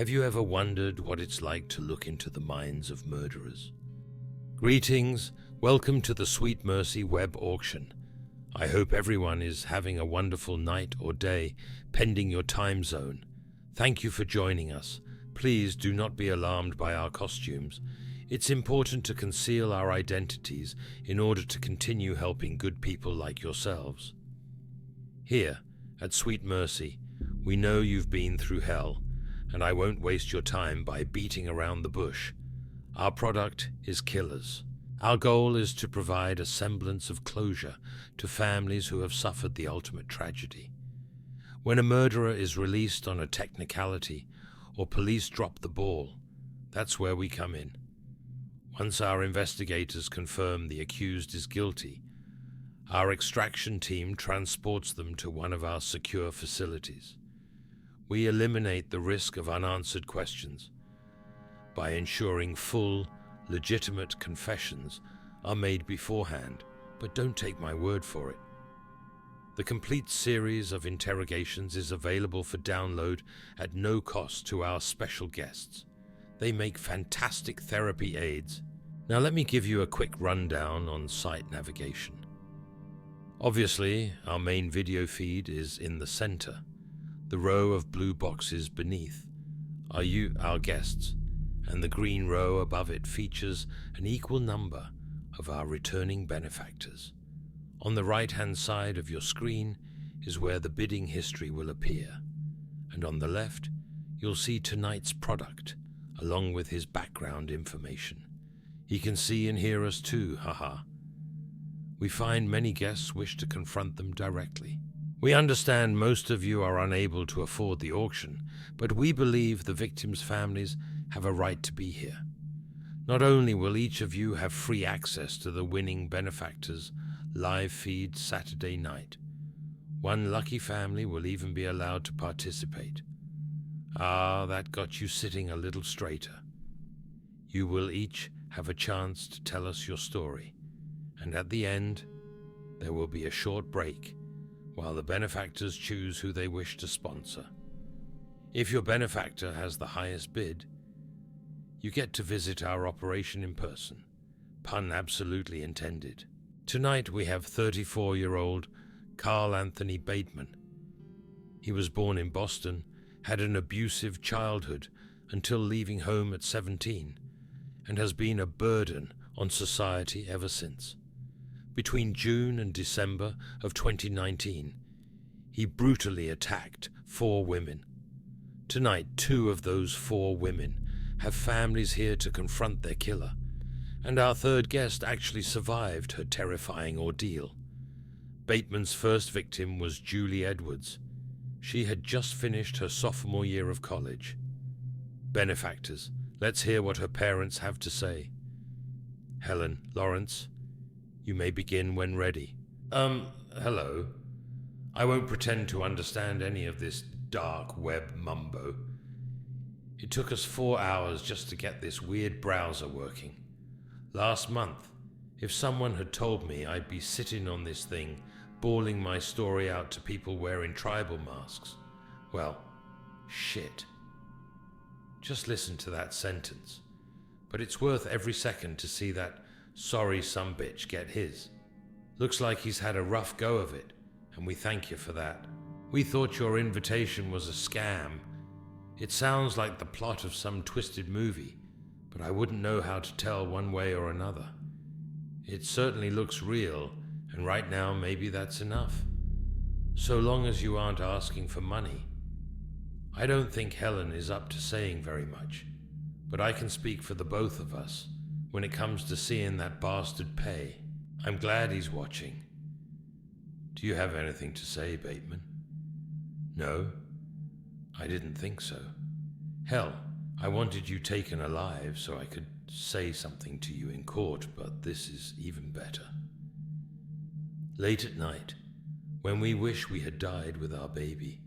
Have you ever wondered what it's like to look into the minds of murderers? Greetings, welcome to the Sweet Mercy web auction. I hope everyone is having a wonderful night or day, pending your time zone. Thank you for joining us. Please do not be alarmed by our costumes. It's important to conceal our identities in order to continue helping good people like yourselves. Here, at Sweet Mercy, we know you've been through hell, and I won't waste your time by beating around the bush. Our product is killers. Our goal is to provide a semblance of closure to families who have suffered the ultimate tragedy. When a murderer is released on a technicality or police drop the ball, that's where we come in. Once our investigators confirm the accused is guilty, our extraction team transports them to one of our secure facilities. We eliminate the risk of unanswered questions by ensuring full, legitimate confessions are made beforehand, but don't take my word for it. The complete series of interrogations is available for download at no cost to our special guests. They make fantastic therapy aids. Now let me give you a quick rundown on site navigation. Obviously, our main video feed is in the center. The row of blue boxes beneath are you, our guests, and the green row above it features an equal number of our returning benefactors. On the right-hand side of your screen is where the bidding history will appear, and on the left you'll see tonight's product, along with his background information. He can see and hear us too, haha. We find many guests wish to confront them directly. We understand most of you are unable to afford the auction, but we believe the victims' families have a right to be here. Not only will each of you have free access to the winning benefactors' live feed Saturday night, one lucky family will even be allowed to participate. Ah, that got you sitting a little straighter. You will each have a chance to tell us your story, and at the end, there will be a short break while the benefactors choose who they wish to sponsor. If your benefactor has the highest bid, you get to visit our operation in person. Pun absolutely intended. Tonight we have 34-year-old Carl Anthony Bateman. He was born in Boston, had an abusive childhood until leaving home at 17, and has been a burden on society ever since. Between June and December of 2019, he brutally attacked 4 women. Tonight, 2 of those 4 women have families here to confront their killer, and our third guest actually survived her terrifying ordeal. Bateman's first victim was Julie Edwards. She had just finished her sophomore year of college. Benefactors, let's hear what her parents have to say. Helen, Lawrence, you may begin when ready. Hello. I won't pretend to understand any of this dark web mumbo. It took us 4 hours just to get this weird browser working. Last month, if someone had told me I'd be sitting on this thing, bawling my story out to people wearing tribal masks, well, shit. Just listen to that sentence. But it's worth every second to see that sorry sumbitch get his. Looks like he's had a rough go of it, and we thank you for that. We thought your invitation was a scam. It sounds like the plot of some twisted movie, but I wouldn't know how to tell one way or another. It certainly looks real, and right now maybe that's enough. So long as you aren't asking for money. I don't think Helen is up to saying very much, but I can speak for the both of us when it comes to seeing that bastard pay. I'm glad he's watching. Do you have anything to say, Bateman? No? I didn't think so. Hell, I wanted you taken alive so I could say something to you in court, but this is even better. Late at night, when we wish we had died with our baby,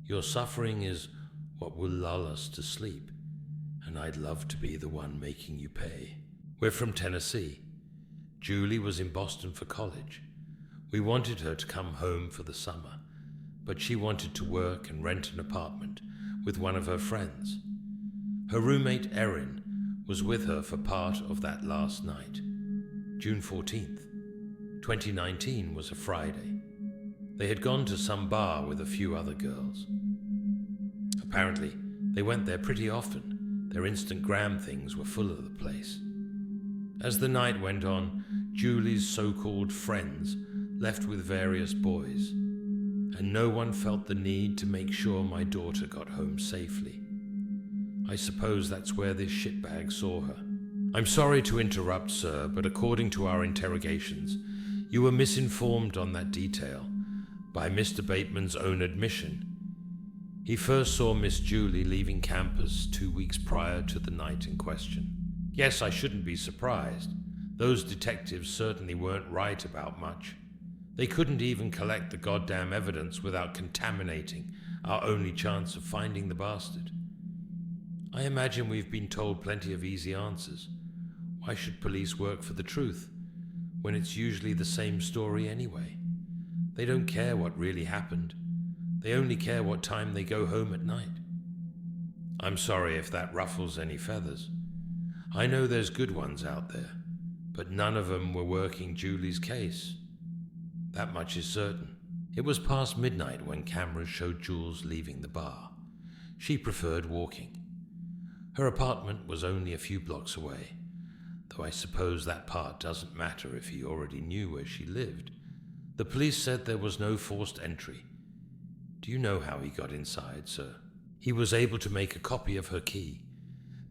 your suffering is what will lull us to sleep, and I'd love to be the one making you pay. We're from Tennessee. Julie was in Boston for college. We wanted her to come home for the summer, but she wanted to work and rent an apartment with one of her friends. Her roommate Erin was with her for part of that last night. June 14th, 2019 was a Friday. They had gone to some bar with a few other girls. Apparently, they went there pretty often. Their Instagram things were full of the place. As the night went on, Julie's so-called friends left with various boys, and no one felt the need to make sure my daughter got home safely. I suppose that's where this shitbag saw her. I'm sorry to interrupt, sir, but according to our interrogations, you were misinformed on that detail by Mr. Bateman's own admission. He first saw Miss Julie leaving campus 2 weeks prior to the night in question. Yes, I shouldn't be surprised. Those detectives certainly weren't right about much. They couldn't even collect the goddamn evidence without contaminating our only chance of finding the bastard. I imagine we've been told plenty of easy answers. Why should police work for the truth when it's usually the same story anyway? They don't care what really happened. They only care what time they go home at night. I'm sorry if that ruffles any feathers. I know there's good ones out there, but none of them were working Julie's case. That much is certain. It was past midnight when cameras showed Jules leaving the bar. She preferred walking. Her apartment was only a few blocks away, though I suppose that part doesn't matter if he already knew where she lived. The police said there was no forced entry. Do you know how he got inside, sir? He was able to make a copy of her key.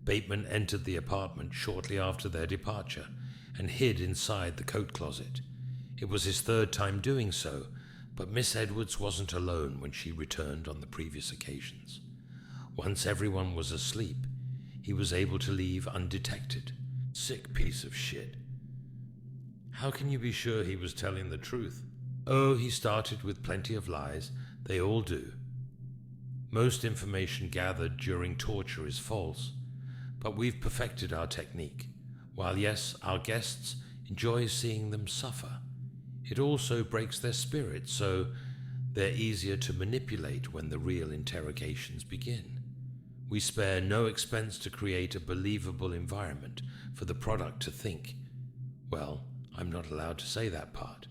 Bateman entered the apartment shortly after their departure and hid inside the coat closet. It was his third time doing so, but Miss Edwards wasn't alone when she returned on the previous occasions. Once everyone was asleep, he was able to leave undetected. Sick piece of shit. How can you be sure he was telling the truth? Oh, he started with plenty of lies. They all do. Most information gathered during torture is false, but we've perfected our technique. While yes, our guests enjoy seeing them suffer, it also breaks their spirit, so they're easier to manipulate when the real interrogations begin. We spare no expense to create a believable environment for the product to think. Well, I'm not allowed to say that part.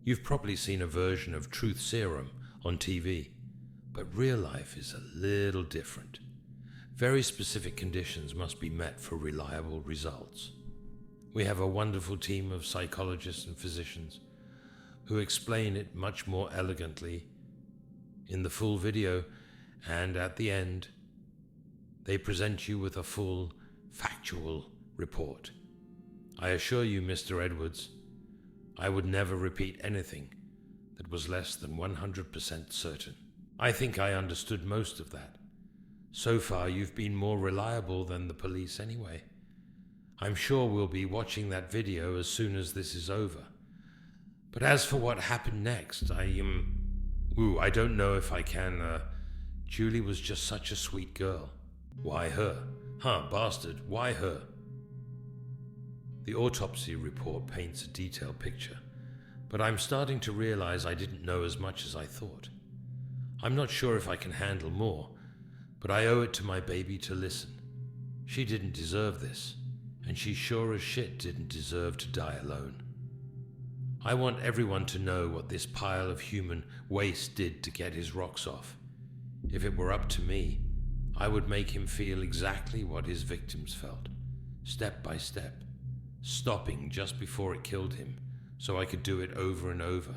You've probably seen a version of Truth Serum on TV, but real life is a little different. Very specific conditions must be met for reliable results. We have a wonderful team of psychologists and physicians who explain it much more elegantly in the full video, and at the end, they present you with a full, factual report. I assure you, Mr. Edwards, I would never repeat anything that was less than 100% certain. I think I understood most of that. So far, you've been more reliable than the police anyway. I'm sure we'll be watching that video as soon as this is over. But as for what happened next, I don't know if I can. Julie was just such a sweet girl. Why her? Bastard, why her? The autopsy report paints a detailed picture, but I'm starting to realize I didn't know as much as I thought. I'm not sure if I can handle more, but I owe it to my baby to listen. She didn't deserve this, and she sure as shit didn't deserve to die alone. I want everyone to know what this pile of human waste did to get his rocks off. If it were up to me, I would make him feel exactly what his victims felt, step by step, stopping just before it killed him, so I could do it over and over.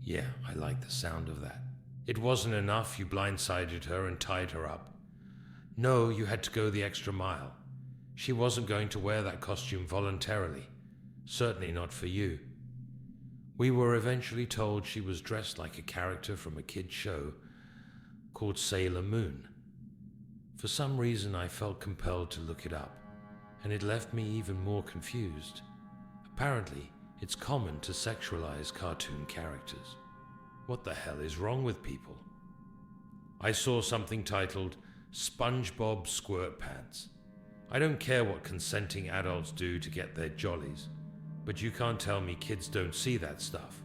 Yeah, I like the sound of that. It wasn't enough you blindsided her and tied her up. No, you had to go the extra mile. She wasn't going to wear that costume voluntarily. Certainly not for you. We were eventually told she was dressed like a character from a kid's show called Sailor Moon. For some reason, I felt compelled to look it up, and it left me even more confused. Apparently, it's common to sexualize cartoon characters. What the hell is wrong with people? I saw something titled SpongeBob Squirt Pants. I don't care what consenting adults do to get their jollies, but you can't tell me kids don't see that stuff.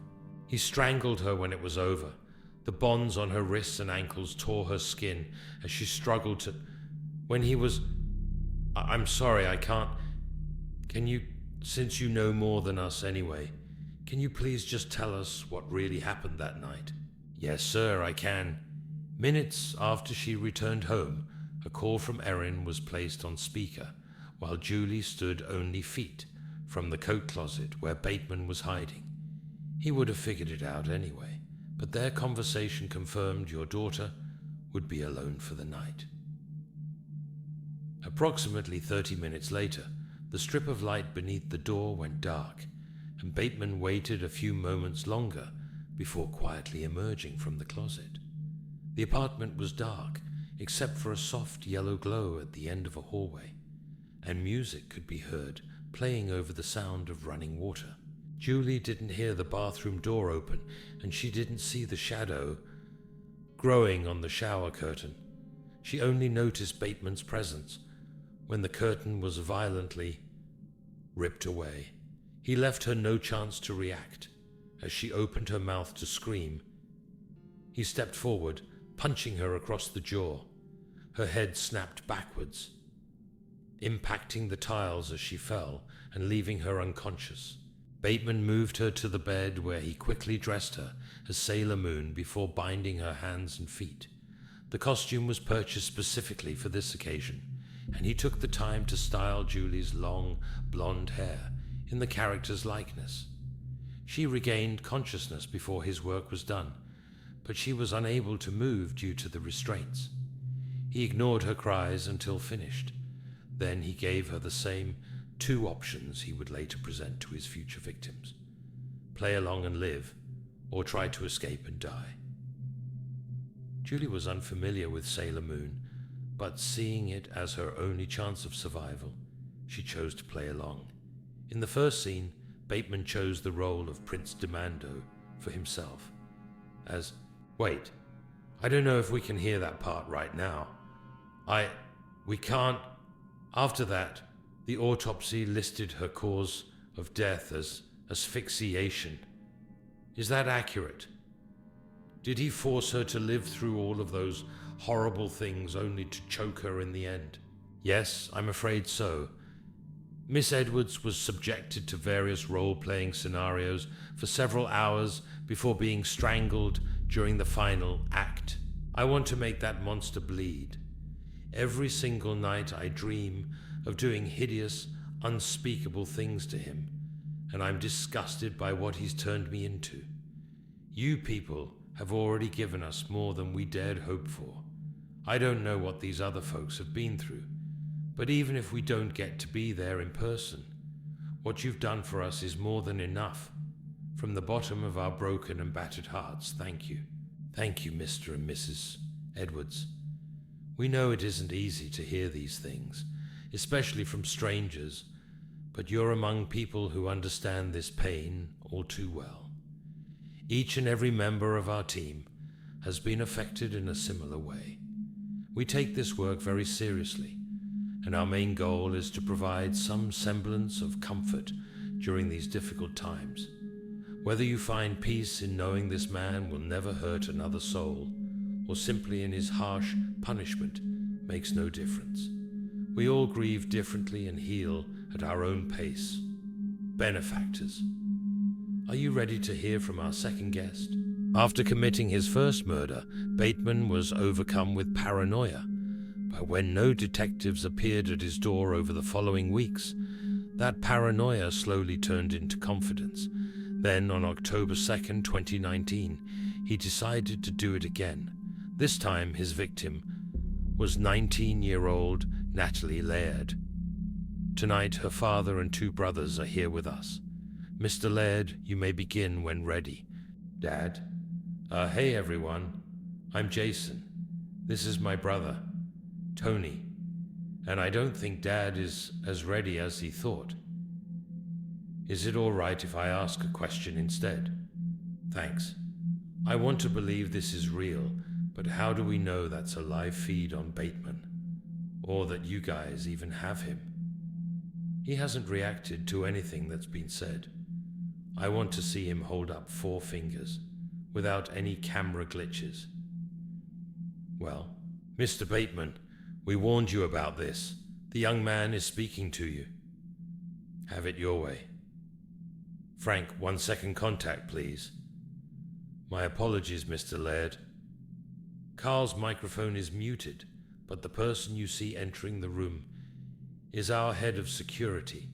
He strangled her when it was over. The bonds on her wrists and ankles tore her skin as she struggled to... When he was I'm sorry, I can't. Can you, since you know more than us anyway, can you please just tell us what really happened that night? Yes, sir, I can. Minutes after she returned home, a call from Erin was placed on speaker, while Julie stood only feet from the coat closet where Bateman was hiding. He would have figured it out anyway, but their conversation confirmed your daughter would be alone for the night. Approximately 30 minutes later, the strip of light beneath the door went dark, and Bateman waited a few moments longer before quietly emerging from the closet. The apartment was dark, except for a soft yellow glow at the end of a hallway, and music could be heard playing over the sound of running water. Julie didn't hear the bathroom door open, and she didn't see the shadow growing on the shower curtain. She only noticed Bateman's presence when the curtain was violently ripped away. He left her no chance to react. As she opened her mouth to scream, he stepped forward, punching her across the jaw. Her head snapped backwards, impacting the tiles as she fell and leaving her unconscious. Bateman moved her to the bed, where he quickly dressed her as Sailor Moon before binding her hands and feet. The costume was purchased specifically for this occasion, and he took the time to style Julie's long, blonde hair in the character's likeness. She regained consciousness before his work was done, but she was unable to move due to the restraints. He ignored her cries until finished. Then he gave her the same two options he would later present to his future victims: play along and live, or try to escape and die. Julie was unfamiliar with Sailor Moon, but seeing it as her only chance of survival, she chose to play along. In the first scene, Bateman chose the role of Prince Demando for himself. Wait, I don't know if we can hear that part right now. We can't. After that, the autopsy listed her cause of death as asphyxiation. Is that accurate? Did he force her to live through all of those horrible things only to choke her in the end? Yes, I'm afraid so. Miss Edwards was subjected to various role-playing scenarios for several hours before being strangled during the final act. I want to make that monster bleed. Every single night I dream of doing hideous, unspeakable things to him, and I'm disgusted by what he's turned me into. You people have already given us more than we dared hope for. I don't know what these other folks have been through, but even if we don't get to be there in person, what you've done for us is more than enough. From the bottom of our broken and battered hearts, thank you. Thank you, Mr. and Mrs. Edwards. We know it isn't easy to hear these things, especially from strangers, but you're among people who understand this pain all too well. Each and every member of our team has been affected in a similar way. We take this work very seriously, and our main goal is to provide some semblance of comfort during these difficult times. Whether you find peace in knowing this man will never hurt another soul, or simply in his harsh punishment, makes no difference. We all grieve differently and heal at our own pace. Benefactors. Are you ready to hear from our second guest? After committing his first murder, Bateman was overcome with paranoia. But when no detectives appeared at his door over the following weeks, that paranoia slowly turned into confidence. Then, on October 2nd, 2019, he decided to do it again. This time, his victim was 19-year-old Natalie Laird. Tonight, her father and two brothers are here with us. Mr. Laird, you may begin when ready. Dad? Hey everyone. I'm Jason. This is my brother, Tony. And I don't think Dad is as ready as he thought. Is it all right if I ask a question instead? Thanks. I want to believe this is real, but how do we know that's a live feed on Bateman? Or that you guys even have him? He hasn't reacted to anything that's been said. I want to see him hold up 4 fingers, without any camera glitches. Well, Mr. Bateman, we warned you about this. The young man is speaking to you. Have it your way. Frank, 1 second contact, please. My apologies, Mr. Laird. Carl's microphone is muted, but the person you see entering the room is our head of security,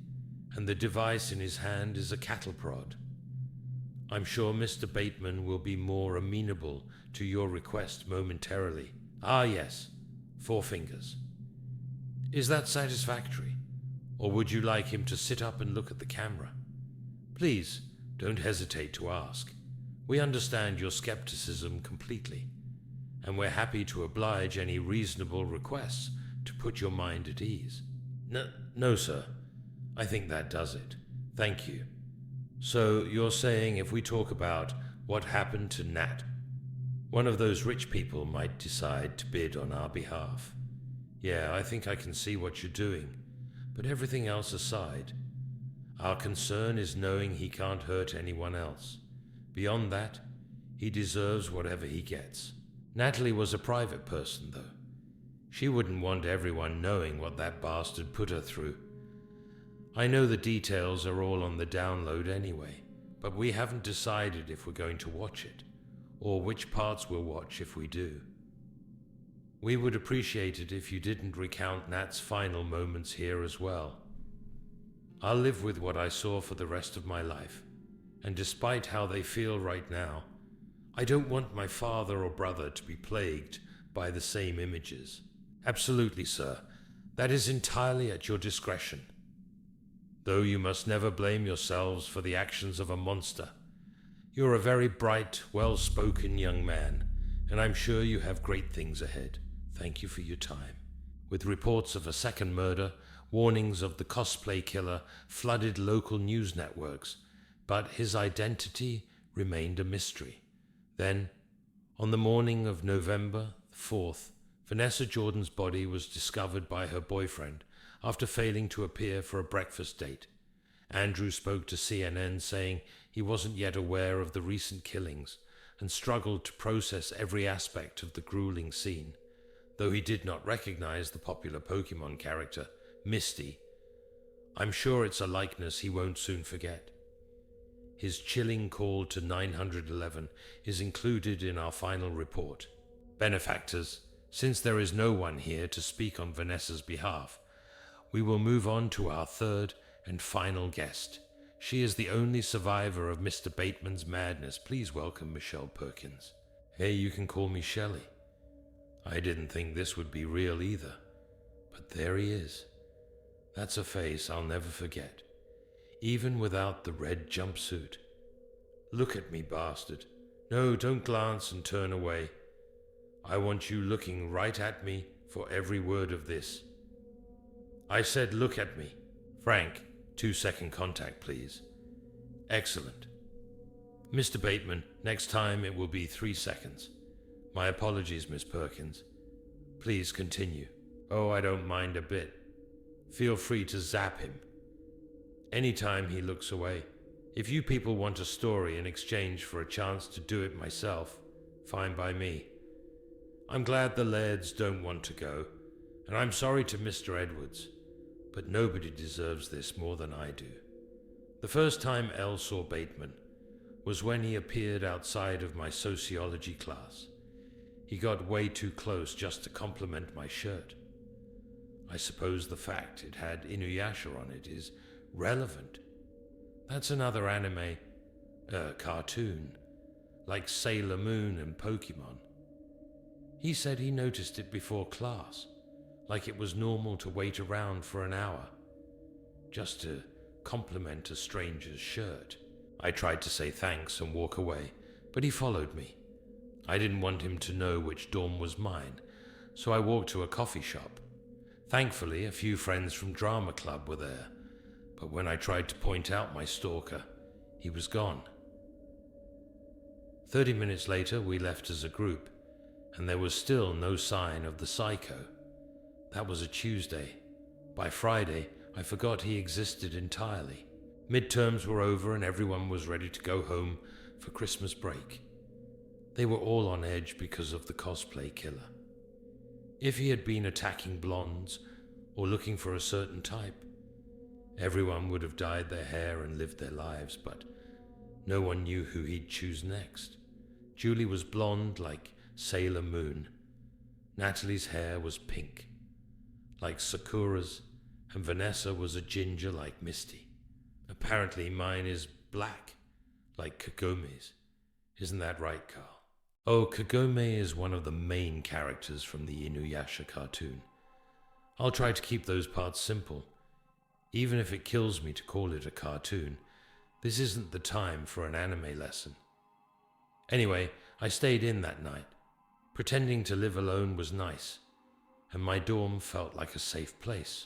and the device in his hand is a cattle prod. I'm sure Mr. Bateman will be more amenable to your request momentarily. Ah, yes, 4 fingers. Is that satisfactory? Or would you like him to sit up and look at the camera? Please, don't hesitate to ask. We understand your skepticism completely, and we're happy to oblige any reasonable requests to put your mind at ease. No, sir. I think that does it. Thank you. So you're saying if we talk about what happened to Nat, one of those rich people might decide to bid on our behalf. Yeah, I think I can see what you're doing, but everything else aside, our concern is knowing he can't hurt anyone else. Beyond that, he deserves whatever he gets. Natalie was a private person, though. She wouldn't want everyone knowing what that bastard put her through. I know the details are all on the download anyway, but we haven't decided if we're going to watch it, or which parts we'll watch if we do. We would appreciate it if you didn't recount Nat's final moments here as well. I'll live with what I saw for the rest of my life, and despite how they feel right now, I don't want my father or brother to be plagued by the same images. Absolutely, sir. That is entirely at your discretion. Though you must never blame yourselves for the actions of a monster. You're a very bright, well-spoken young man, and I'm sure you have great things ahead. Thank you for your time. With reports of a second murder, warnings of the cosplay killer flooded local news networks, but his identity remained a mystery. Then, on the morning of November 4th, Vanessa Jordan's body was discovered by her boyfriend after failing to appear for a breakfast date. Andrew spoke to CNN saying he wasn't yet aware of the recent killings and struggled to process every aspect of the grueling scene, though he did not recognize the popular Pokemon character, Misty. I'm sure it's a likeness he won't soon forget. His chilling call to 911 is included in our final report. Benefactors, since there is no one here to speak on Vanessa's behalf, we will move on to our third and final guest. She is the only survivor of Mr. Bateman's madness. Please welcome Michelle Perkins. Hey, you can call me Shelley. I didn't think this would be real either, but there he is. That's a face I'll never forget, even without the red jumpsuit. Look at me, bastard. No, don't glance and turn away. I want you looking right at me for every word of this. I said look at me. Frank, 2 second contact, please. Excellent. Mr. Bateman, next time it will be 3 seconds. My apologies, Miss Perkins. Please continue. Oh, I don't mind a bit. Feel free to zap him. Anytime he looks away. If you people want a story in exchange for a chance to do it myself, fine by me. I'm glad the Lairds don't want to go, and I'm sorry to Mr. Edwards, but nobody deserves this more than I do. The first time Elle saw Bateman was when he appeared outside of my sociology class. He got way too close just to compliment my shirt. I suppose the fact it had Inuyasha on it is relevant. That's another anime, cartoon, like Sailor Moon and Pokemon. He said he noticed it before class, like it was normal to wait around for an hour, just to compliment a stranger's shirt. I tried to say thanks and walk away, but he followed me. I didn't want him to know which dorm was mine, so I walked to a coffee shop. Thankfully, a few friends from drama club were there, but when I tried to point out my stalker, he was gone. 30 minutes later, we left as a group, and there was still no sign of the psycho. That was a Tuesday. By Friday, I forgot he existed entirely. Midterms were over and everyone was ready to go home for Christmas break. They were all on edge because of the cosplay killer. If he had been attacking blondes or looking for a certain type. Everyone would have dyed their hair and lived their lives, but no one knew who he'd choose next. Julie was blonde like Sailor Moon. Natalie's hair was pink, like Sakura's, and Vanessa was a ginger like Misty. Apparently mine is black, like Kagome's. Isn't that right, Carl? Oh, Kagome is one of the main characters from the Inuyasha cartoon. I'll try to keep those parts simple. Even if it kills me to call it a cartoon, this isn't the time for an anime lesson. Anyway, I stayed in that night. Pretending to live alone was nice, and my dorm felt like a safe place.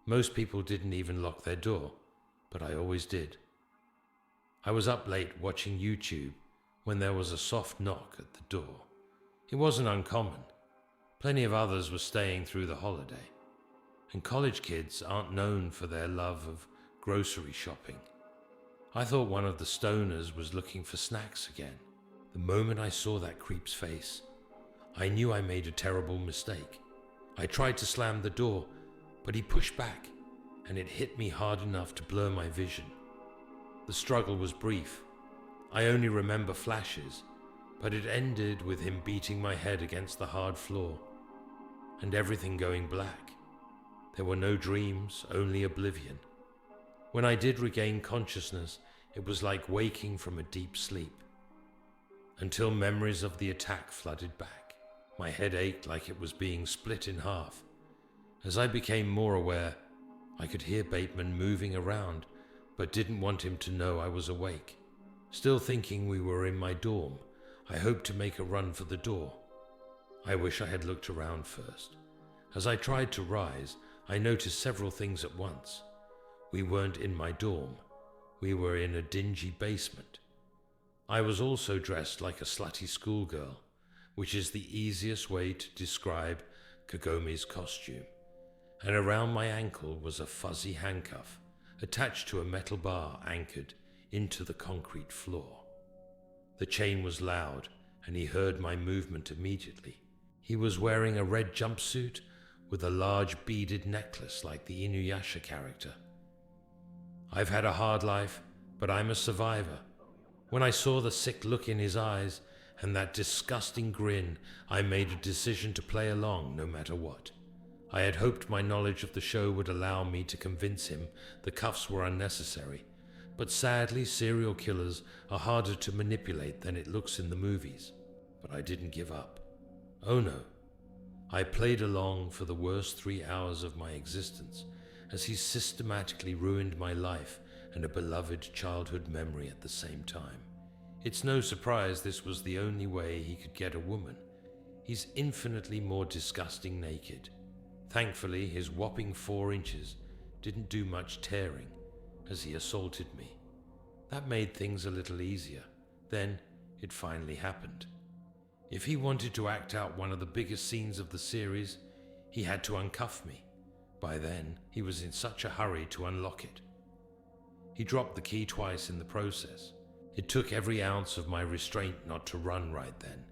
Most people didn't even lock their door, but I always did. I was up late watching YouTube when there was a soft knock at the door. It wasn't uncommon. Plenty of others were staying through the holiday, and college kids aren't known for their love of grocery shopping. I thought one of the stoners was looking for snacks again. The moment I saw that creep's face, I knew I made a terrible mistake. I tried to slam the door, but he pushed back, and it hit me hard enough to blur my vision. The struggle was brief. I only remember flashes, but it ended with him beating my head against the hard floor, and everything going black. There were no dreams, only oblivion. When I did regain consciousness, it was like waking from a deep sleep, until memories of the attack flooded back. My head ached like it was being split in half. As I became more aware, I could hear Bateman moving around, but didn't want him to know I was awake. Still thinking we were in my dorm, I hoped to make a run for the door. I wish I had looked around first. As I tried to rise, I noticed several things at once. We weren't in my dorm. We were in a dingy basement. I was also dressed like a slutty schoolgirl, which is the easiest way to describe Kagome's costume. And around my ankle was a fuzzy handcuff attached to a metal bar anchored into the concrete floor. The chain was loud, and he heard my movement immediately. He was wearing a red jumpsuit with a large beaded necklace like the Inuyasha character. I've had a hard life, but I'm a survivor. When I saw the sick look in his eyes and that disgusting grin, I made a decision to play along no matter what. I had hoped my knowledge of the show would allow me to convince him the cuffs were unnecessary, but sadly serial killers are harder to manipulate than it looks in the movies. But I didn't give up. Oh no. I played along for the worst 3 hours of my existence as he systematically ruined my life and a beloved childhood memory at the same time. It's no surprise this was the only way he could get a woman. He's infinitely more disgusting naked. Thankfully, his whopping 4 inches didn't do much tearing as he assaulted me. That made things a little easier. Then it finally happened. If he wanted to act out one of the biggest scenes of the series, he had to uncuff me. By then, he was in such a hurry to unlock it. He dropped the key twice in the process. It took every ounce of my restraint not to run right then.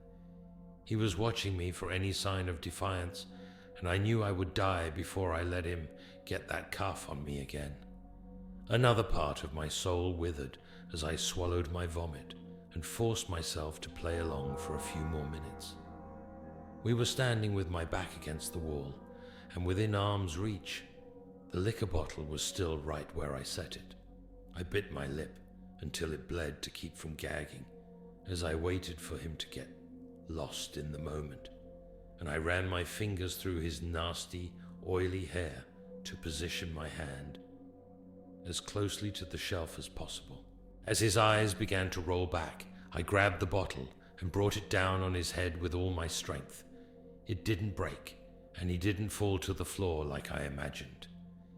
He was watching me for any sign of defiance, and I knew I would die before I let him get that cuff on me again. Another part of my soul withered as I swallowed my vomit and forced myself to play along for a few more minutes. We were standing with my back against the wall, and within arm's reach. The liquor bottle was still right where I set it. I bit my lip until it bled to keep from gagging as I waited for him to get lost in the moment, and I ran my fingers through his nasty, oily hair to position my hand as closely to the shelf as possible. As his eyes began to roll back, I grabbed the bottle and brought it down on his head with all my strength. It didn't break, and he didn't fall to the floor like I imagined.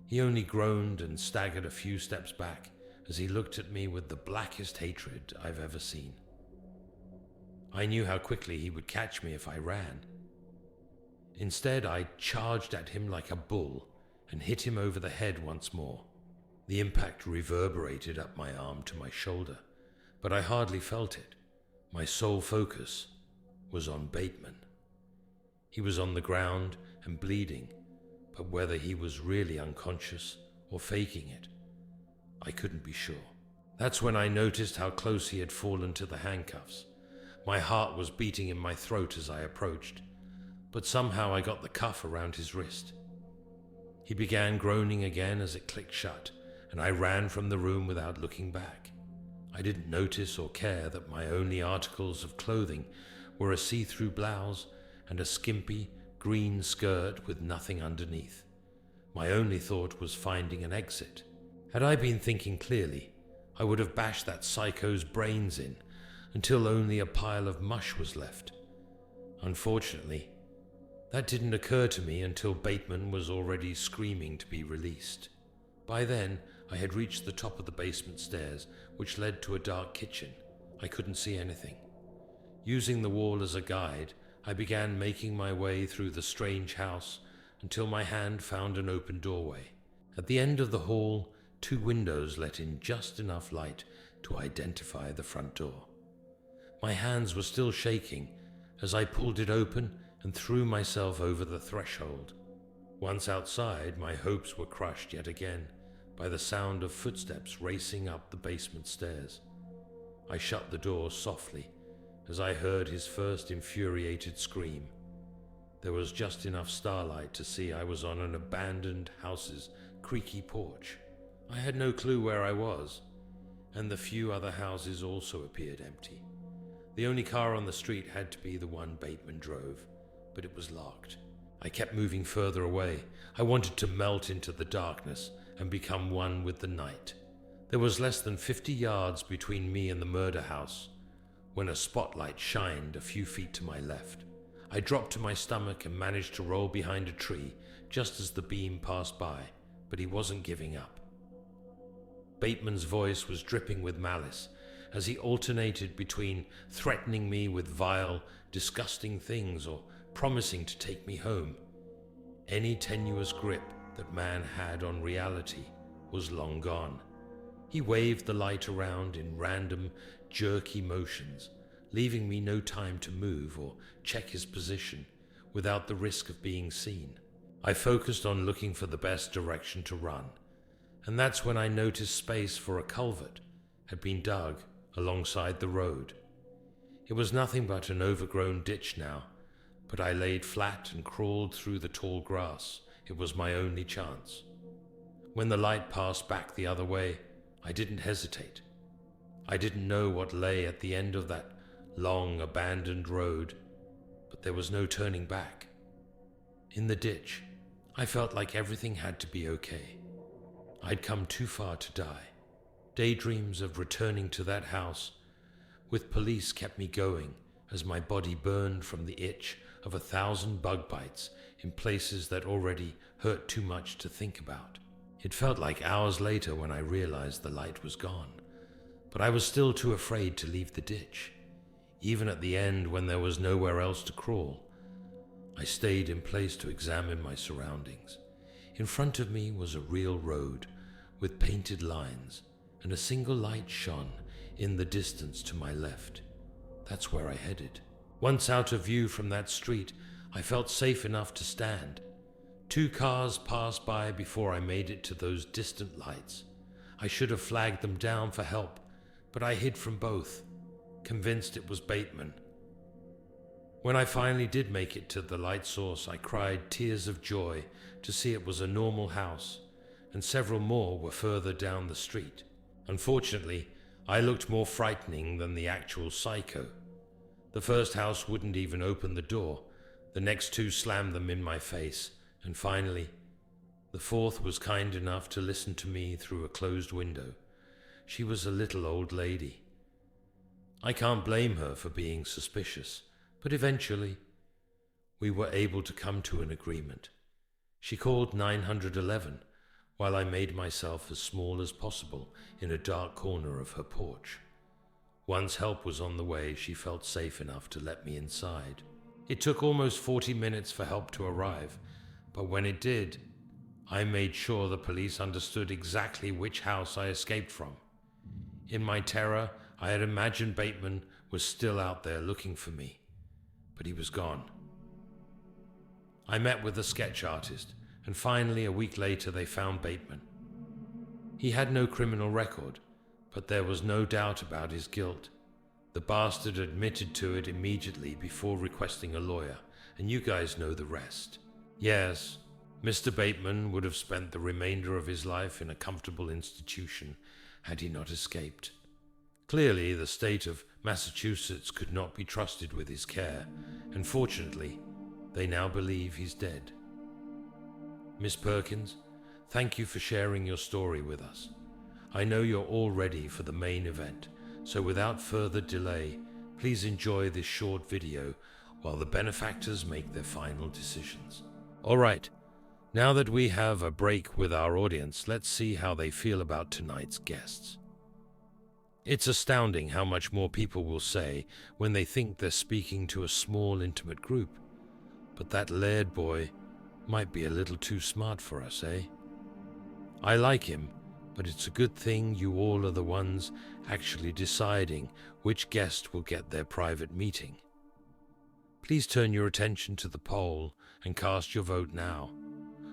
He only groaned and staggered a few steps back as he looked at me with the blackest hatred I've ever seen. I knew how quickly he would catch me if I ran. Instead, I charged at him like a bull and hit him over the head once more. The impact reverberated up my arm to my shoulder, but I hardly felt it. My sole focus was on Bateman. He was on the ground and bleeding, but whether he was really unconscious or faking it, I couldn't be sure. That's when I noticed how close he had fallen to the handcuffs. My heart was beating in my throat as I approached, but somehow I got the cuff around his wrist. He began groaning again as it clicked shut, and I ran from the room without looking back. I didn't notice or care that my only articles of clothing were a see-through blouse and a skimpy green skirt with nothing underneath. My only thought was finding an exit. Had I been thinking clearly, I would have bashed that psycho's brains in until only a pile of mush was left. Unfortunately, that didn't occur to me until Bateman was already screaming to be released. By then, I had reached the top of the basement stairs, which led to a dark kitchen. I couldn't see anything. Using the wall as a guide, I began making my way through the strange house until my hand found an open doorway. At the end of the hall, 2 windows let in just enough light to identify the front door. My hands were still shaking as I pulled it open and threw myself over the threshold. Once outside, my hopes were crushed yet again by the sound of footsteps racing up the basement stairs. I shut the door softly as I heard his first infuriated scream. There was just enough starlight to see I was on an abandoned house's creaky porch. I had no clue where I was, and the few other houses also appeared empty. The only car on the street had to be the one Bateman drove, but it was locked. I kept moving further away. I wanted to melt into the darkness and become one with the night. There was less than 50 yards between me and the murder house when a spotlight shined a few feet to my left. I dropped to my stomach and managed to roll behind a tree just as the beam passed by, but he wasn't giving up. Bateman's voice was dripping with malice as he alternated between threatening me with vile, disgusting things or promising to take me home. Any tenuous grip that man had on reality was long gone. He waved the light around in random, jerky motions, leaving me no time to move or check his position without the risk of being seen. I focused on looking for the best direction to run, and that's when I noticed space for a culvert had been dug alongside the road. It was nothing but an overgrown ditch now, but I laid flat and crawled through the tall grass. It was my only chance. When the light passed back the other way, I didn't hesitate. I didn't know what lay at the end of that long, abandoned road, but there was no turning back. In the ditch, I felt like everything had to be okay. I'd come too far to die. Daydreams of returning to that house with police kept me going as my body burned from the itch of 1,000 bug bites in places that already hurt too much to think about. It felt like hours later when I realized the light was gone, but I was still too afraid to leave the ditch. Even at the end, when there was nowhere else to crawl, I stayed in place to examine my surroundings. In front of me was a real road with painted lines, and a single light shone in the distance to my left. That's where I headed. Once out of view from that street, I felt safe enough to stand. 2 cars passed by before I made it to those distant lights. I should have flagged them down for help, but I hid from both, convinced it was Bateman. When I finally did make it to the light source, I cried tears of joy to see it was a normal house, and several more were further down the street. Unfortunately, I looked more frightening than the actual psycho. The first house wouldn't even open the door. The next 2 slammed them in my face, and finally, the 4th was kind enough to listen to me through a closed window. She was a little old lady. I can't blame her for being suspicious, but eventually, we were able to come to an agreement. She called 911, while I made myself as small as possible in a dark corner of her porch. Once help was on the way, she felt safe enough to let me inside. It took almost 40 minutes for help to arrive, but when it did, I made sure the police understood exactly which house I escaped from. In my terror, I had imagined Bateman was still out there looking for me, but he was gone. I met with a sketch artist and finally, a week later, they found Bateman. He had no criminal record, but there was no doubt about his guilt. The bastard admitted to it immediately before requesting a lawyer, and you guys know the rest. Yes, Mr. Bateman would have spent the remainder of his life in a comfortable institution had he not escaped. Clearly, the state of Massachusetts could not be trusted with his care, and fortunately, they now believe he's dead. Miss Perkins, thank you for sharing your story with us. I know you're all ready for the main event, so without further delay, please enjoy this short video while the benefactors make their final decisions. All right, now that we have a break with our audience, let's see how they feel about tonight's guests. It's astounding how much more people will say when they think they're speaking to a small, intimate group. But that Laird boy might be a little too smart for us, eh? I like him, but it's a good thing you all are the ones actually deciding which guest will get their private meeting. Please turn your attention to the poll and cast your vote now.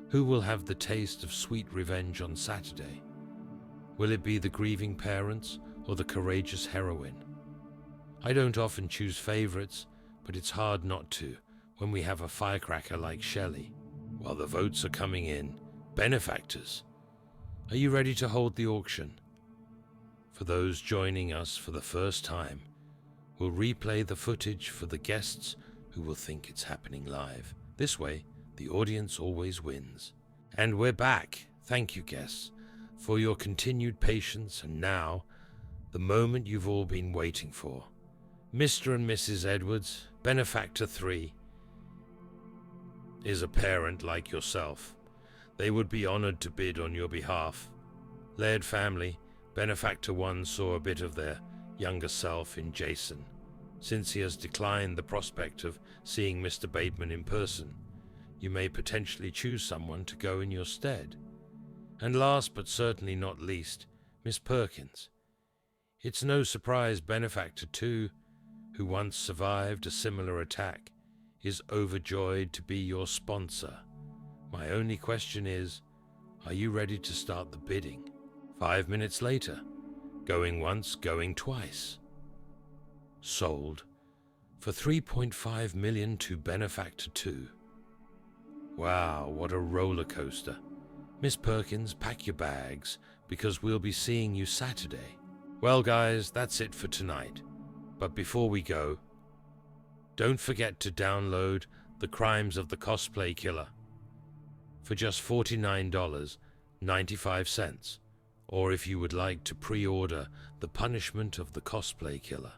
Who will have the taste of sweet revenge on Saturday? Will it be the grieving parents or the courageous heroine? I don't often choose favorites, but it's hard not to when we have a firecracker like Shelley. While the votes are coming in, benefactors, are you ready to hold the auction? For those joining us for the first time, we'll replay the footage for the guests who will think it's happening live. This way, the audience always wins. And we're back. Thank you, guests, for your continued patience, and now, the moment you've all been waiting for. Mr. and Mrs. Edwards, Benefactor 3, is a parent like yourself. They would be honored to bid on your behalf. Laird family, Benefactor 1 saw a bit of their younger self in Jason. Since he has declined the prospect of seeing Mr. Bateman in person, you may potentially choose someone to go in your stead. And last but certainly not least, Miss Perkins. It's no surprise Benefactor 2, who once survived a similar attack, is overjoyed to be your sponsor. My only question is, are you ready to start the bidding? 5 minutes later, going once, going twice. Sold for $3.5 million to Benefactor 2. Wow, what a roller coaster. Miss Perkins, pack your bags, because we'll be seeing you Saturday. Well guys, that's it for tonight. But before we go, don't forget to download The Crimes of the Cosplay Killer for just $49.95, or if you would like to pre-order The Punishment of the Cosplay Killer.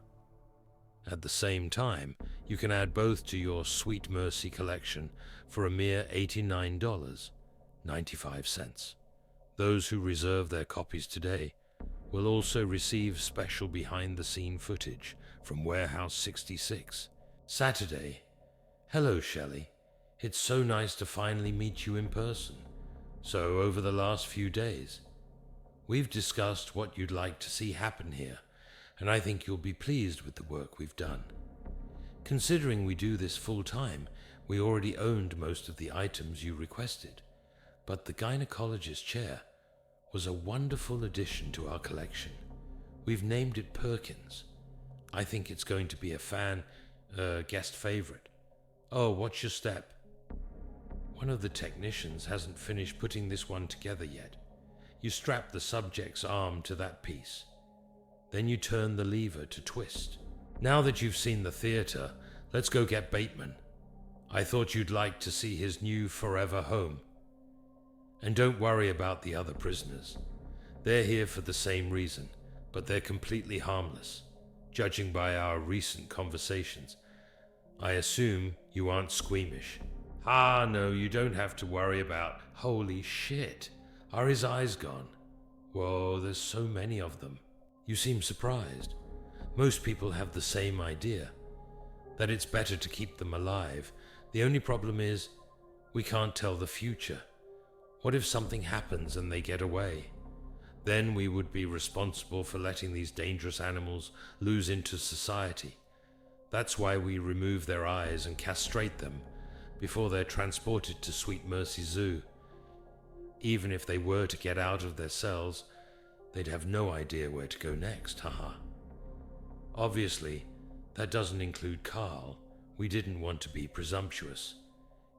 At the same time, you can add both to your Sweet Mercy collection for a mere $89.95. Those who reserve their copies today will also receive special behind-the-scene footage from Warehouse 66. Saturday. Hello, Shelley. It's so nice to finally meet you in person. So, over the last few days, we've discussed what you'd like to see happen here, and I think you'll be pleased with the work we've done. Considering we do this full-time, we already owned most of the items you requested, but the gynecologist chair was a wonderful addition to our collection. We've named it Perkins. I think it's going to be a guest favorite. Oh, what's your step? One of the technicians hasn't finished putting this one together yet. You strap the subject's arm to that piece. Then you turn the lever to twist. Now that you've seen the theater, let's go get Bateman. I thought you'd like to see his new forever home. And don't worry about the other prisoners. They're here for the same reason, but they're completely harmless. Judging by our recent conversations, I assume you aren't squeamish. Ah, no, you don't have to worry about... Holy shit, are his eyes gone? Whoa, there's so many of them. You seem surprised. Most people have the same idea, that it's better to keep them alive. The only problem is, we can't tell the future. What if something happens and they get away? Then we would be responsible for letting these dangerous animals lose into society. That's why we remove their eyes and castrate them before they're transported to Sweet Mercy Zoo. Even if they were to get out of their cells, they'd have no idea where to go next, haha. Obviously, that doesn't include Carl. We didn't want to be presumptuous.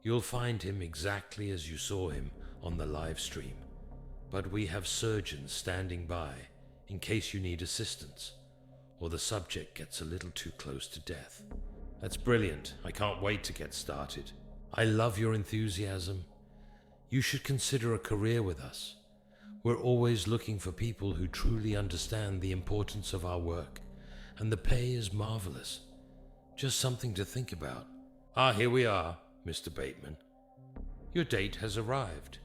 You'll find him exactly as you saw him on the live stream. But we have surgeons standing by in case you need assistance, or the subject gets a little too close to death. That's brilliant. I can't wait to get started. I love your enthusiasm. You should consider a career with us. We're always looking for people who truly understand the importance of our work, and the pay is marvelous. Just something to think about. Ah, here we are, Mr. Bateman. Your date has arrived.